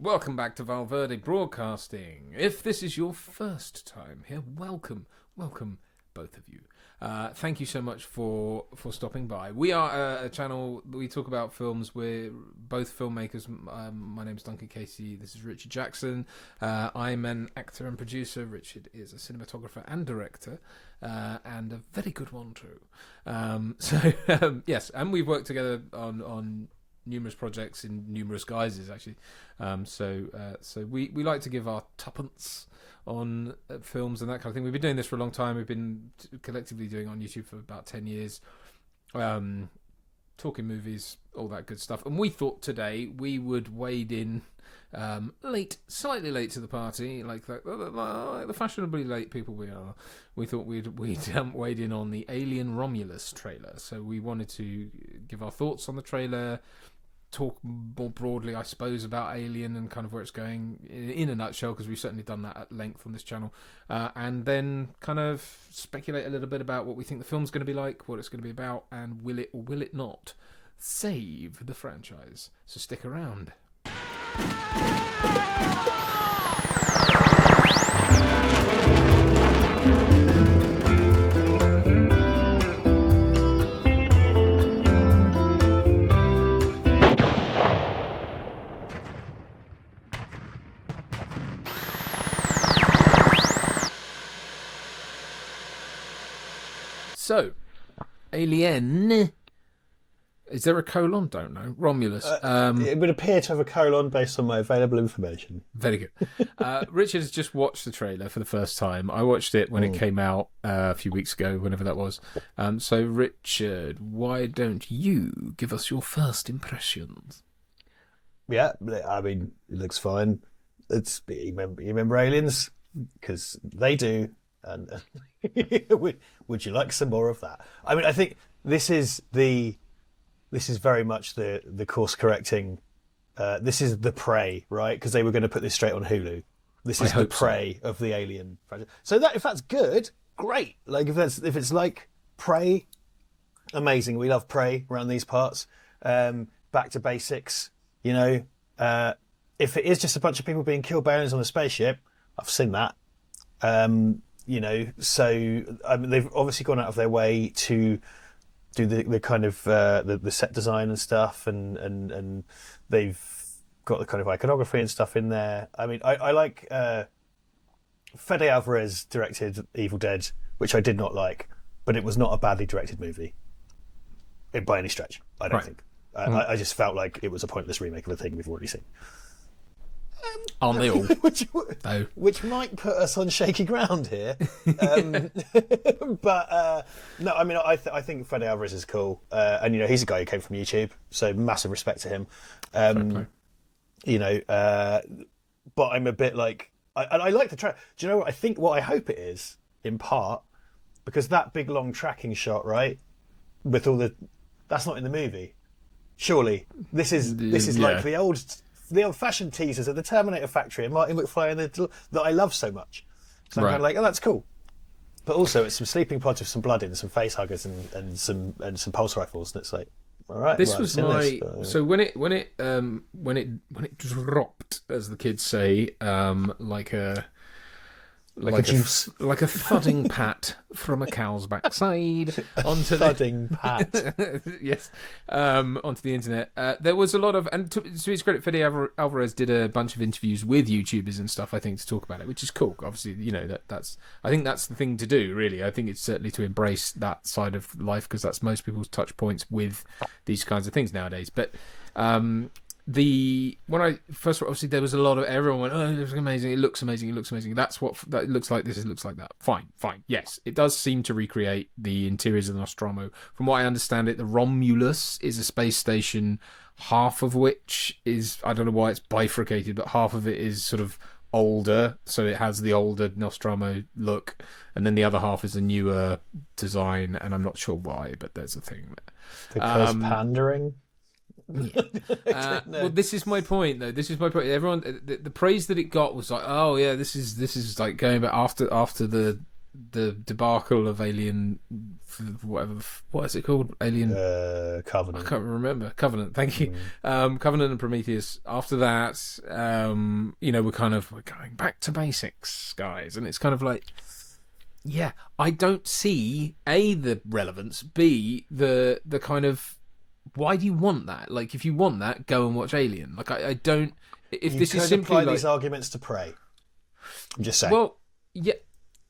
Welcome back to Val Verde Broadcasting. If this is your first time here, welcome, both of you. Thank you so much for stopping by. We are a channel, we talk about films. We're both filmmakers. My name's Duncan Casey. This is Richard Jackson. I'm an actor and producer. Richard is a cinematographer and director, and a very good one too. Yes, and we've worked together on numerous projects in numerous guises, actually. So we like to give our tuppence on films and that kind of thing. We've been doing this for a long time. We've been collectively doing it on YouTube for about 10 years, talking movies, all that good stuff. And we thought today we would wade in slightly late to the party, like the fashionably late people we are. We thought we'd wade in on the Alien Romulus trailer. So we wanted to give our thoughts on the trailer, talk more broadly, I suppose, about Alien and kind of where it's going in a nutshell, because we've certainly done that at length on this channel, and then kind of speculate a little bit about what we think the film's going to be like, what it's going to be about, and will it or will it not save the franchise. So stick around. So, Alien. Is there a colon? Don't know. Romulus. It would appear to have a colon based on my available information. Very good. Richard has just watched the trailer for the first time. I watched it when it came out a few weeks ago, whenever that was. So, Richard, why don't you give us your first impressions? Yeah, I mean, it looks fine. You remember Aliens? Because they do. And would you like some more of that? I mean, I think this is very much the course correcting. This is the Prey, right? Because they were going to put this straight on Hulu. This is the Prey of the Alien franchise. So that if that's good, great. Like if it's like Prey, amazing. We love Prey around these parts. Back to basics, you know. If it is just a bunch of people being killed by aliens on a spaceship, I've seen that. You know, so I mean, they've obviously gone out of their way to do the kind of the set design and stuff, and they've got the kind of iconography and stuff in there. I mean, I like Fede Alvarez directed Evil Dead, which I did not like, but it was not a badly directed movie by any stretch. I don't think. I just felt like it was a pointless remake of a thing we've already seen. Aren't they all? which might put us on shaky ground here. But no, I mean, I think Fede Alvarez is cool. And, you know, he's a guy who came from YouTube, so massive respect to him. You know, but I'm a bit like... I like the track. Do you know what? I think what I hope it is, in part, because that big, long tracking shot, right, with all the... That's not in the movie. Surely. This is like the old-fashioned teasers of the Terminator factory and Martin McFly and that I love so much. So I'm kind of like, oh, that's cool. But also, it's some sleeping pods with some blood in, some face huggers, and some pulse rifles, and it's like, all right. This was my so when it dropped, as the kids say, like a thudding pat from a cow's backside onto thudding pat. Yes, onto the internet. There was a lot of, and to his credit, Fede Alvarez did a bunch of interviews with YouTubers and stuff, I think, to talk about it, which is cool. Obviously, you know, that's I think that's the thing to do, really. I think it's certainly to embrace that side of life, because that's most people's touch points with these kinds of things nowadays. But when I first, obviously there was a lot of, everyone went, oh, it looks amazing, it looks amazing, that's what that looks like, this, it looks like that. Fine, yes, it does seem to recreate the interiors of the Nostromo. From what I understand it, the Romulus is a space station, half of which is, I don't know why it's bifurcated, but half of it is sort of older, so it has the older Nostromo look, and then the other half is a newer design, and I'm not sure why, but there's a thing there. Because pandering? Yeah. Well, this is my point, though. Everyone, the praise that it got was like, oh yeah, this is like going back after the the debacle of Alien, what is it called? Alien Covenant. I can't remember. Covenant. Thank you. Covenant and Prometheus. After that, we're going back to basics, guys, and it's kind of like, yeah, I don't see A, the relevance, B, the kind of, why do you want that? Like, if you want that, go and watch Alien. Like, I don't. If this is simply apply these arguments to Prey. I'm just saying. Well, yeah,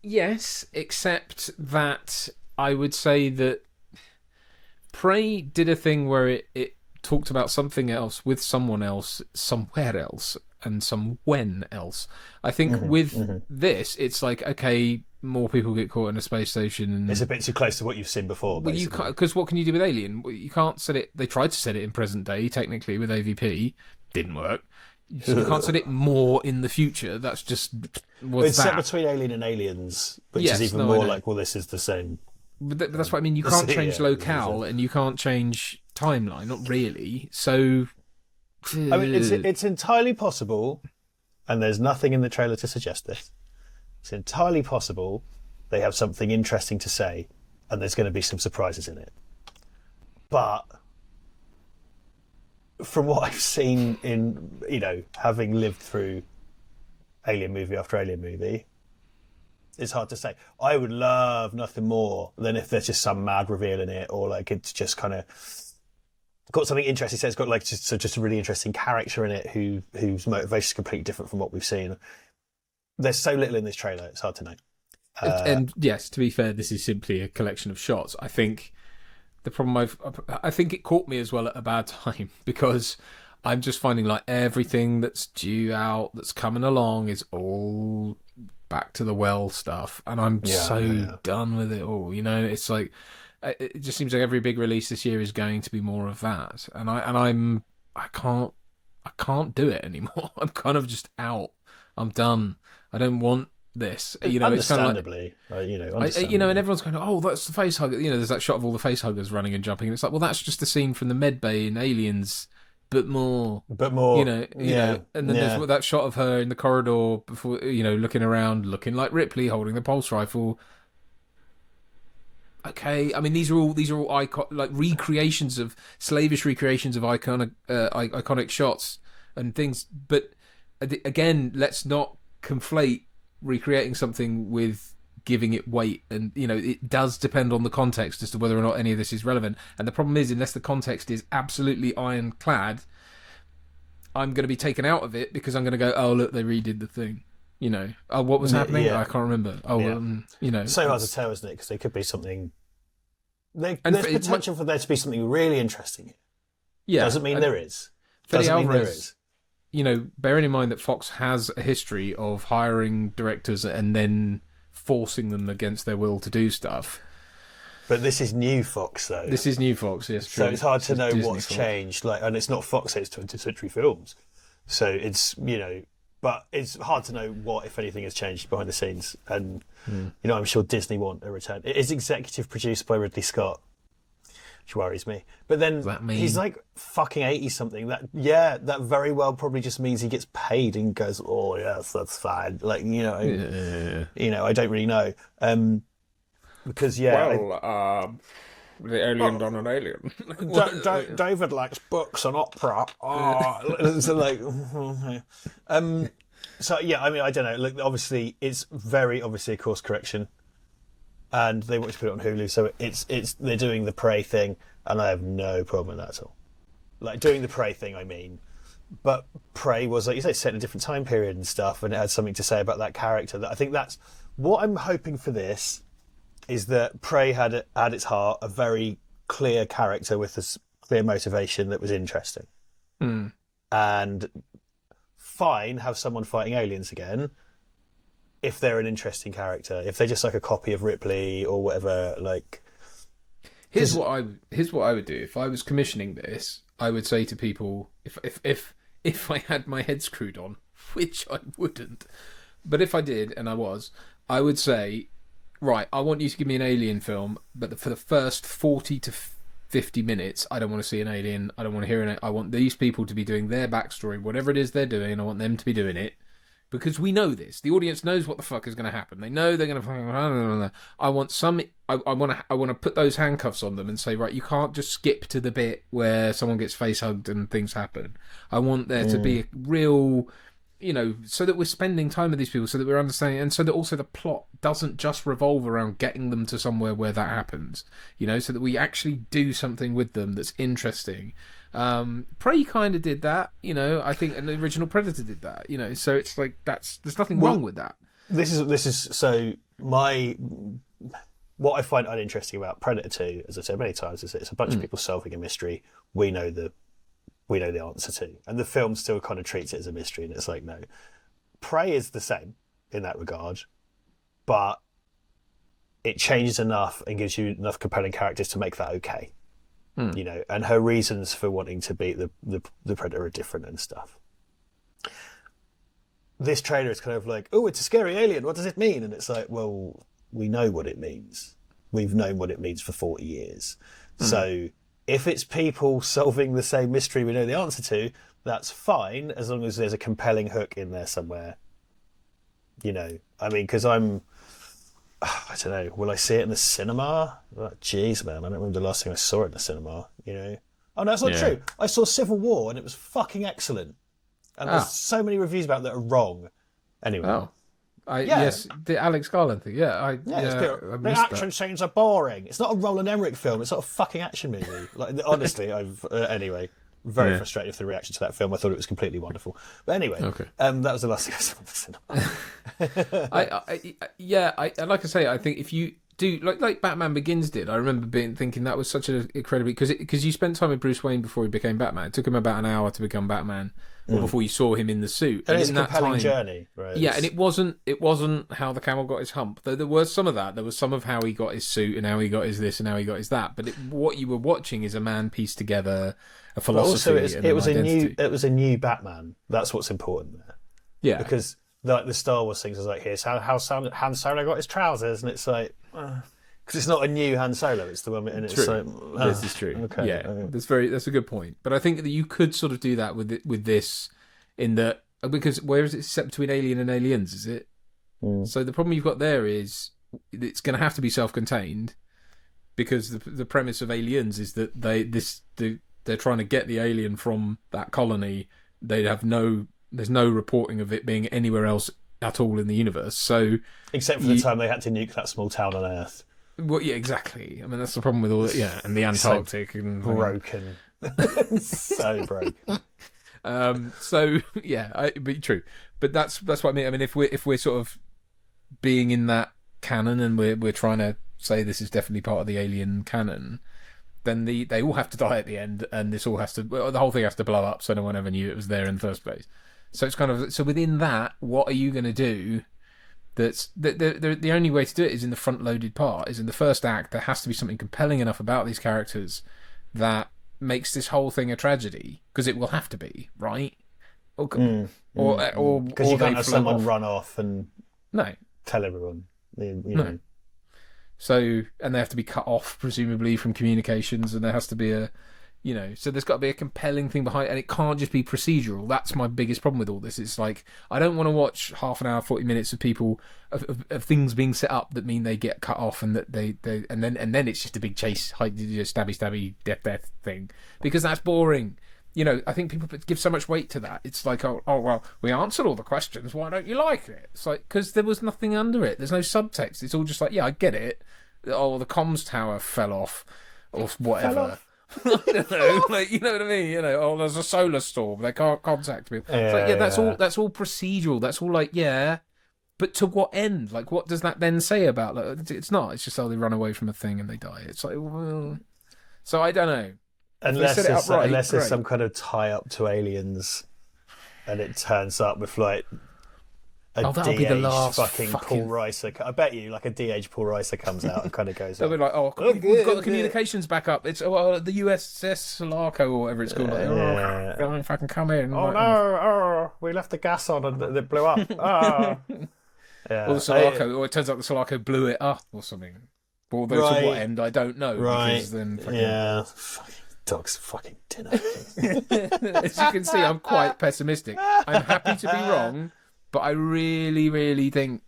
yes, except that I would say that Prey did a thing where it talked about something else with someone else, somewhere else, and somewhen else. I think with this, it's like, okay, more people get caught in a space station. And it's a bit too close to what you've seen before. Well, you can't, because what can you do with Alien? You can't set it. They tried to set it in present day, technically, with AVP. Didn't work. So you can't set it more in the future. That's just it's set between Alien and Aliens, which is even more like, well, this is the same. But that's what I mean. You can't change locale and you can't change timeline. Not really. So, I mean, it's entirely possible, and there's nothing in the trailer to suggest this. It's entirely possible they have something interesting to say, and there's going to be some surprises in it. But from what I've seen in, having lived through Alien movie after Alien movie, it's hard to say. I would love nothing more than if there's just some mad reveal in it, or like it's just kind of got something interesting. So it's got like just a really interesting character in it whose motivation is completely different from what we've seen. There's so little in this trailer; it's hard to know. And yes, to be fair, this is simply a collection of shots. I think the problem I think it caught me as well at a bad time, because I'm just finding like everything that's due out, that's coming along, is all back to the well stuff, and I'm done with it all. It's like it just seems like every big release this year is going to be more of that, and I can't do it anymore. I'm kind of just out. I'm done. I don't want this. Understandably, it's kind of like, and everyone's going, oh, that's the face hugger. There's that shot of all the face huggers running and jumping, and it's like, well, that's just the scene from the med bay in Aliens, but more. And then there's that shot of her in the corridor before, looking around, looking like Ripley, holding the pulse rifle. Okay, I mean, these are all recreations of slavish recreations of iconic shots and things. But again, let's not conflate recreating something with giving it weight, and it does depend on the context as to whether or not any of this is relevant. And the problem is, unless the context is absolutely ironclad, I'm going to be taken out of it, because I'm going to go, oh look, they redid the thing. Oh, what was happening? I can't remember. So hard to tell, isn't it? Because there could be something. There's potential for there to be something really interesting here. Yeah, doesn't mean there is. Doesn't mean there is. Bearing in mind that Fox has a history of hiring directors and then forcing them against their will to do stuff. But this is new Fox, though. This is new Fox, yes. True. So it's hard to know what's changed. And it's not Fox; it's 20th Century Films. So it's but it's hard to know what, if anything, has changed behind the scenes. And I'm sure Disney want a return. It is executive produced by Ridley Scott, which worries me. But then he's like fucking 80-something. That very well probably just means he gets paid and goes, oh yes, that's fine. I don't really know. Because the alien done an alien. David likes books and opera. So yeah, I mean, I don't know. Look, obviously, it's very obviously a course correction, and they want to put it on Hulu, so they're doing the Prey thing, and I have no problem with that at all. Like doing the Prey thing, I mean. But Prey was, like you say, set in a different time period and stuff, and it had something to say about that character. That I think that's what I'm hoping for. This is that Prey had at its heart a very clear character with a clear motivation that was interesting. And fine, have someone fighting aliens again if they're an interesting character. If they're just like a copy of Ripley or whatever, like. Here's what I would do if I was commissioning this. I would say to people, if I had my head screwed on, which I wouldn't, but if I did and I would say, right, I want you to give me an alien film, but for the first 40 to 50 minutes, I don't want to see an alien. I don't want to hear it. I want these people to be doing their backstory, whatever it is they're doing. I want them to be doing it. because we know this. The audience knows what the fuck is going to happen. They know they're going to. I want some. I want to put those handcuffs on them and say, right, you can't just skip to the bit where someone gets face hugged and things happen. I want there to be a real, so that we're spending time with these people, so that we're understanding, and so that also the plot doesn't just revolve around getting them to somewhere where that happens. So that we actually do something with them that's interesting. Prey kind of did that, I think an original Predator did that, so it's like there's nothing wrong with that. This is so what I find uninteresting about Predator 2, as I said many times, is that it's a bunch of people solving a mystery we know the answer to, and the film still kind of treats it as a mystery, and it's like, no, Prey is the same in that regard, but it changes enough and gives you enough compelling characters to make that okay. And her reasons for wanting to beat the Predator are different and stuff. This trailer is kind of like, oh, it's a scary alien, what does it mean? And it's like, well, we know what it means. We've known what it means for 40 years. So if it's people solving the same mystery we know the answer to, that's fine, as long as there's a compelling hook in there somewhere. Because I don't know, will I see it in the cinema? Jeez, man, I don't remember the last time I saw it in the cinema, Oh, no, that's not true. I saw Civil War and it was fucking excellent. And there's so many reviews about it that are wrong. Anyway. Oh. Yes, the Alex Garland thing, the action scenes are boring. It's not a Roland Emmerich film, it's not a fucking action movie. Honestly, I've... anyway, very frustrated with the reaction to that film. I thought it was completely wonderful. But anyway, that was the last thing I saw in the cinema. Like I say, I think if you do like Batman Begins did, I remember thinking that was such an incredibly, because you spent time with Bruce Wayne before he became Batman. It took him about an hour to become Batman, or before you saw him in the suit. And it's a compelling journey, right? Yeah, and it wasn't how the camel got his hump. Though there was some of that. There was some of how he got his suit and how he got his this and how he got his that. But what you were watching is a man piece together a philosophy. But also, it was a new Batman. That's what's important there. Yeah, because the Star Wars things is like, here's how Han Solo got his trousers, and it's like, because it's not a new Han Solo, it's the one, and it's true. like, this is true. Okay, yeah, that's a good point. But I think that you could sort of do that with this, in that, because where is it set between Alien and Aliens? Is it? So the problem you've got there is it's going to have to be self-contained, because the premise of Aliens is that they're trying to get the alien from that colony. There's no reporting of it being anywhere else at all in the universe. So except for the time they had to nuke that small town on Earth. Well, yeah, exactly. I mean, that's the problem with all that. Yeah, and the Antarctic and broken, so broken. So yeah, be true. But that's what I mean. I mean, if we're sort of being in that canon and we're trying to say this is definitely part of the Alien canon, then they all have to die at the end, and this all has to, the whole thing has to blow up, so no one ever knew it was there in the first place. So it's kind of, so within that, what are you going to do? That's the only way to do it is in the front-loaded part, is in the first act. There has to be something compelling enough about these characters that makes this whole thing a tragedy, because it will have to be, right? Or because you can't have someone run off and tell everyone, No. So, and they have to be cut off, presumably, from communications, and there has to be so there's got to be a compelling thing behind it, and it can't just be procedural. That's my biggest problem with all this. It's like, I don't want to watch half an hour, 40 minutes of people, of things being set up that mean they get cut off, and that they and then it's just a big chase, stabby, death thing, because that's boring. I think people give so much weight to that. It's like, oh well, we answered all the questions, why don't you like it? It's like, because there was nothing under it. There's no subtext. It's all just like, yeah, I get it. Oh, the comms tower fell off, or whatever. I don't know, like, you know what I mean? Oh, there's a solar storm, they can't contact me. It's like, that's all procedural. That's all like, yeah, but to what end? Like, what does that then say about? Like, it's not. It's just how they run away from a thing and they die. It's like, well, so I don't know. Unless there's some kind of tie up to Aliens, and it turns up with like a de-aged fucking Paul Reiser. I bet you, like, a de-aged Paul Reiser comes out and kind of goes. They'll be like, we've got the communications back up. It's the USS Sulaco or whatever it's called. Like, fucking come in. Oh no! We left the gas on and it blew up. Oh. Yeah. Or the Sulaco, or it turns out the Sulaco blew it up or something. Although to what end, I don't know. Right. Because then Fucking dog's fucking dinner. As you can see, I'm quite pessimistic. I'm happy to be wrong, But I really, really think,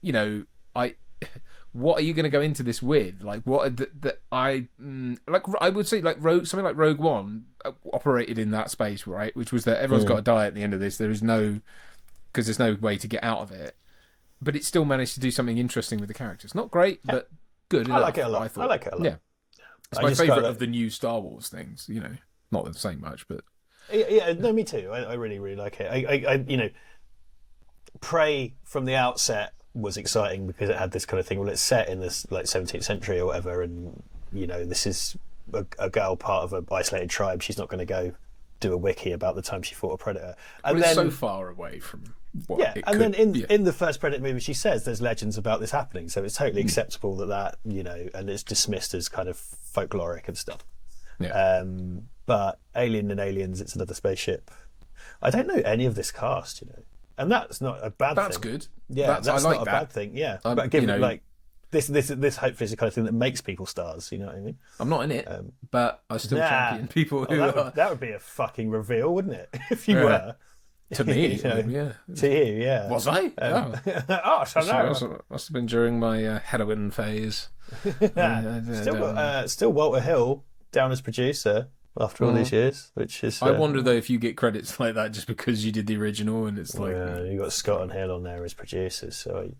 what are you going to go into this with? Like, what I would say, like something like Rogue One operated in that space, right? Which was that everyone's got to die at the end of this. Because there's no way to get out of it. But it still managed to do something interesting with the characters. Not great, but good enough. I like it a lot. I like it a lot. Yeah, it's my favourite of the new Star Wars things. Not the same much, but yeah, no, me too. I really, really like it. I Prey from the outset was exciting because it had this kind of thing. Well, it's set in this like 17th century or whatever, and this is a girl part of an isolated tribe. She's not going to go do a wiki about the time she fought a predator. And it's so far away from what it and could, then in the first Predator movie, she says there's legends about this happening, so it's totally acceptable that and it's dismissed as kind of folkloric and stuff. Yeah. But Alien and Aliens, it's another spaceship. I don't know any of this cast, and that's not a bad thing. That's good. Yeah, that's not a bad thing. Yeah, but given this hopefully is the kind of thing that makes people stars. You know what I mean? I'm not in it, but I still champion people who are. That would be a fucking reveal, wouldn't it? If you were. To me, yeah. To you, yeah. Was I? I must have been during my heroin phase. Still Walter Hill down as producer after all these years, which is. I wonder though if you get credits like that just because you did the original, and it's like you got Scott and Hill on there as producers, so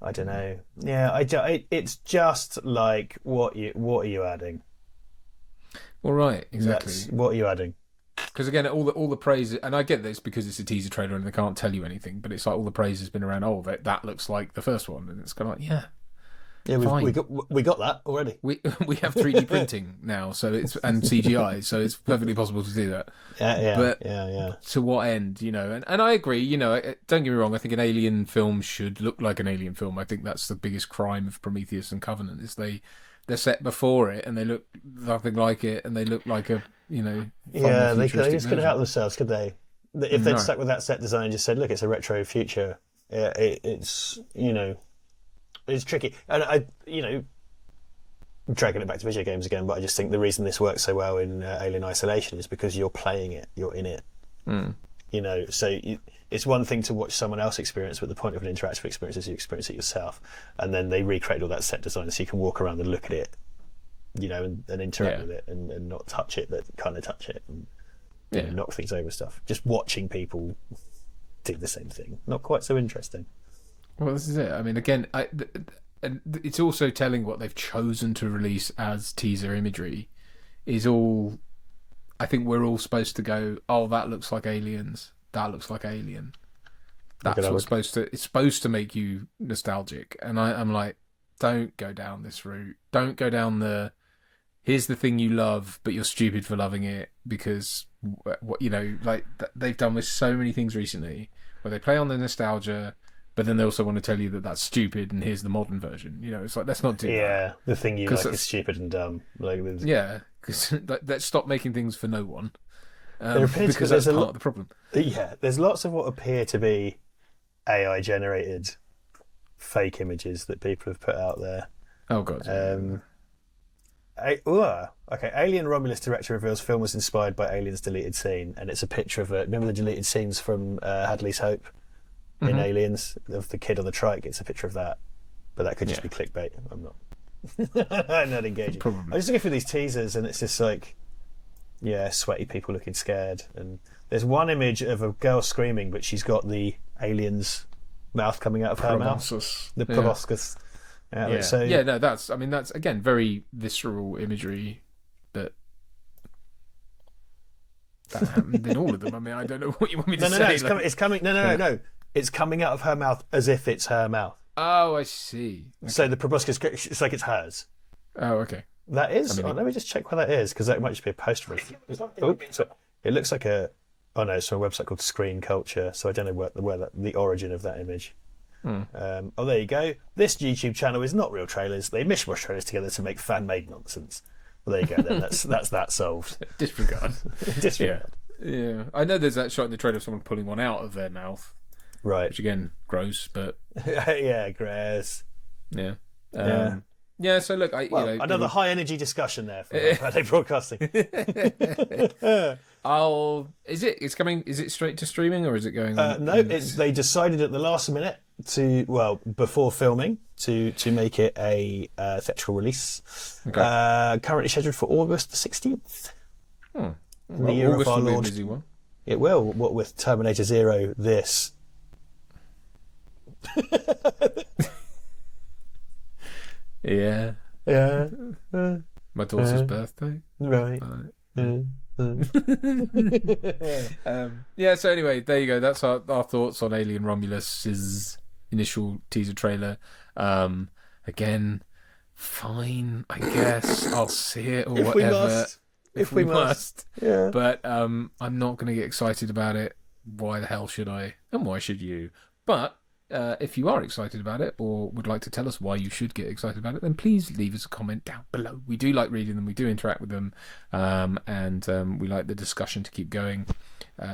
I don't know. Yeah, it's just like what are you adding? Well, right, exactly. What are you adding? Because again, all the praise, and I get this because it's a teaser trailer and they can't tell you anything, but it's like all the praise has been around. Oh, that looks like the first one, and it's kind of like we got that already. We have 3D printing now, so and CGI, so it's perfectly possible to do that. Yeah. To what end, And I agree. Don't get me wrong. I think an Alien film should look like an Alien film. I think that's the biggest crime of Prometheus and Covenant is they're set before it and they look nothing like it, and they look like a they just couldn't help themselves, could they? If they'd stuck with that set design and just said, look, it's a retro future, it's it's tricky. And I'm dragging it back to video games again, but I just think the reason this works so well in Alien Isolation is because you're playing it, you're in it. So it's one thing to watch someone else experience, but the point of an interactive experience is you experience it yourself, and then they recreate all that set design so you can walk around and look at it, and interact with it and not touch it, but kind of touch it and knock things over stuff. Just watching people do the same thing, not quite so interesting. Well, this is it. I mean, again, it's also telling what they've chosen to release as teaser imagery is all. I think we're all supposed to go, oh, that looks like Aliens. That looks like Alien. That's what's supposed to. It's supposed to make you nostalgic, and I'm like, don't go down this route. Don't go down the. Here's the thing you love, but you're stupid for loving it because they've done with so many things recently where they play on the nostalgia. But then they also want to tell you that that's stupid, and here's the modern version. It's like, let's not do that. Yeah, the thing you like is stupid and dumb. Because let's stop making things for no one. Because that's part of the problem. Yeah, there's lots of what appear to be AI-generated fake images that people have put out there. Oh, God. Okay, Alien Romulus director reveals film was inspired by Alien's deleted scene, and it's a picture of remember the deleted scenes from Hadley's Hope? In Aliens, of the kid on the trike, it's a picture of that, but that could just be clickbait. I'm not engaging. Probably. I'm just looking for these teasers, and it's just like, sweaty people looking scared. And there's one image of a girl screaming, but she's got the alien's mouth coming out of her mouth. The proboscis. That's again very visceral imagery, but that happened in all of them. I mean, I don't know what you want me to say. It's coming. No. It's coming out of her mouth as if it's her mouth. Oh, I see. Okay. So the proboscis, it's like it's hers. Oh, okay. That is. Let me just check where that is, because that might just be a poster. It looks like a. Oh no, it's from a website called Screen Culture. So I don't know where the origin of that image. There you go. This YouTube channel is not real trailers. They mishmash trailers together to make fan-made nonsense. Well, there you go. Then that's that solved. Disregard. Disregard. Yeah. I know there's that shot in the trailer of someone pulling one out of their mouth. Right. Which again, gross, but gross. Yeah. So look, another high energy discussion there for Friday Broadcasting. It's coming. Is it straight to streaming or is it going on? No, they decided at the last minute before filming to make it a theatrical release. Okay. Currently scheduled for August the 16th. Well, the year August of our will be a Lord. busy one. It will. What with Terminator Zero, this. Yeah. Yeah. My daughter's birthday. Right. So anyway, there you go. That's our thoughts on Alien Romulus's initial teaser trailer. Again, fine, I guess. I'll see it or whatever. If we must. Yeah. But I'm not going to get excited about it. Why the hell should I? And why should you? But if you are excited about it or would like to tell us why you should get excited about it, then please leave us a comment down below. We do like reading them. We do interact with them. And we like the discussion to keep going.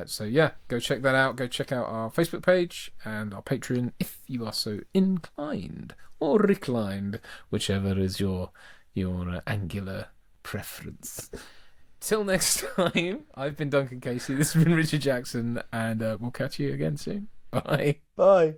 So yeah, go check that out. Go check out our Facebook page and our Patreon if you are so inclined or reclined, whichever is your angular preference. Till next time, I've been Duncan Casey. This has been Richard Jackson, and we'll catch you again soon. Bye. Bye.